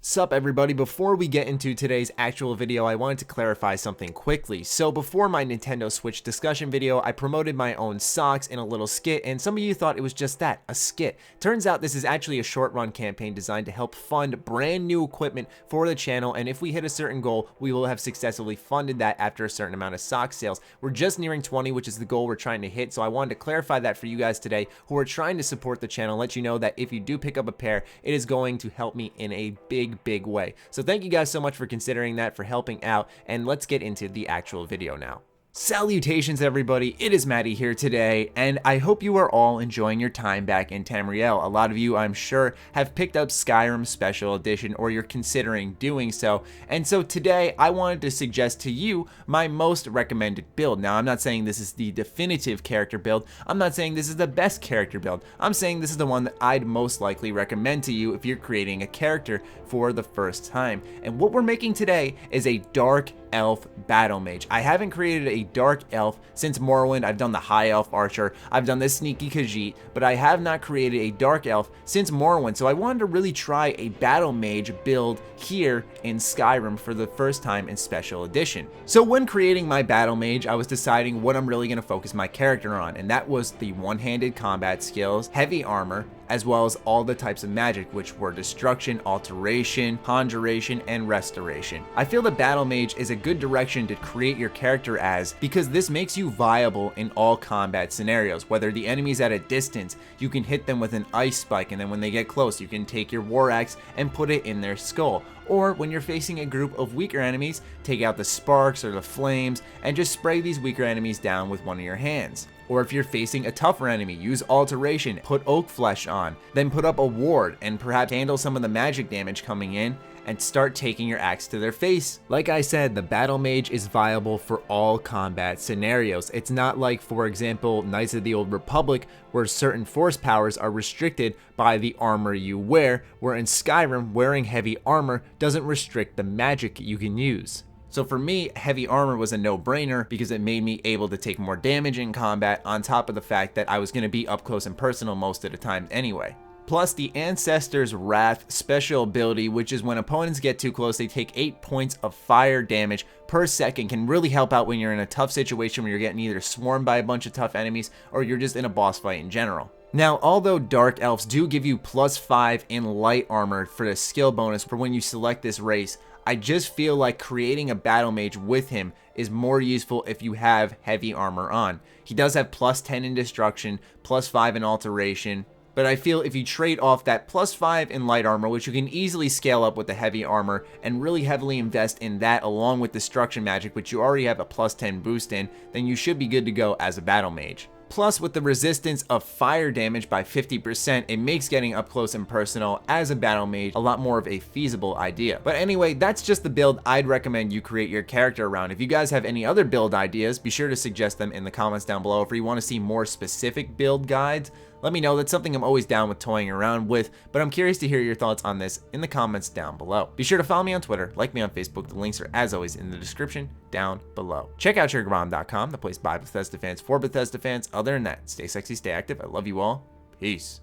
Sup everybody, before we get into today's actual video, I wanted to clarify something quickly. So before my Nintendo Switch discussion video, I promoted my own socks in a little skit, and some of you thought it was just that, a skit. Turns out this is actually a short run campaign designed to help fund brand new equipment for the channel, and if we hit a certain goal, we will have successfully funded that after a certain amount of sock sales. We're just nearing 20, which is the goal we're trying to hit, so I wanted to clarify that for you guys today who are trying to support the channel, let you know that if you do pick up a pair, it is going to help me in a big way. So thank you guys so much for considering that, for helping out, and let's get into the actual video now. Salutations everybody, it is Matty here today, and I hope you are all enjoying your time back in Tamriel. A lot of you, I'm sure, have picked up Skyrim Special Edition, or you're considering doing so, and so today I wanted to suggest to you my most recommended build. Now, I'm not saying this is the definitive character build, I'm not saying this is the best character build, I'm saying this is the one that I'd most likely recommend to you if you're creating a character for the first time. And what we're making today is a Dark Elf Battle Mage. I haven't created a Dark Elf since Morrowind. I've done the High Elf Archer, I've done this Sneaky Khajiit, but I have not created a Dark Elf since Morrowind, so I wanted to really try a Battle Mage build here in Skyrim for the first time in Special Edition. So when creating my Battle Mage, I was deciding what I'm really going to focus my character on, and that was the one-handed combat skills, heavy armor, as well as all the types of magic, which were destruction, alteration, conjuration, and restoration. I feel that Battle Mage is a good direction to create your character as, because this makes you viable in all combat scenarios. Whether the enemy's at a distance, you can hit them with an ice spike, and then when they get close, you can take your war axe and put it in their skull. Or when you're facing a group of weaker enemies, take out the sparks or the flames and just spray these weaker enemies down with one of your hands. Or if you're facing a tougher enemy, use alteration, put oak flesh on, then put up a ward and perhaps handle some of the magic damage coming in and start taking your axe to their face. Like I said, the Battle Mage is viable for all combat scenarios. It's not like, for example, Knights of the Old Republic, where certain force powers are restricted by the armor you wear, where in Skyrim, wearing heavy armor doesn't restrict the magic you can use. So for me, heavy armor was a no-brainer because it made me able to take more damage in combat, on top of the fact that I was going to be up close and personal most of the time anyway. Plus, the Ancestor's Wrath special ability, which is when opponents get too close, they take 8 points of fire damage per second, can really help out when you're in a tough situation where you're getting either swarmed by a bunch of tough enemies or you're just in a boss fight in general. Now, although Dark Elves do give you +5 in light armor for the skill bonus for when you select this race, I just feel like creating a Battle Mage with him is more useful if you have heavy armor on. He does have +10 in destruction, +5 in alteration, but I feel if you trade off that +5 in light armor, which you can easily scale up with the heavy armor, and really heavily invest in that along with destruction magic, which you already have a +10 boost in, then you should be good to go as a Battle Mage. Plus, with the resistance of fire damage by 50%, it makes getting up close and personal as a Battle Mage a lot more of a feasible idea. But anyway, that's just the build I'd recommend you create your character around. If you guys have any other build ideas, be sure to suggest them in the comments down below. If you want to see more specific build guides, let me know. That's something I'm always down with toying around with, but I'm curious to hear your thoughts on this in the comments down below. Be sure to follow me on Twitter, like me on Facebook. The links are, as always, in the description down below. Check out SugarBomb.com, the place by Bethesda fans for Bethesda fans. Other than that, stay sexy, stay active. I love you all. Peace.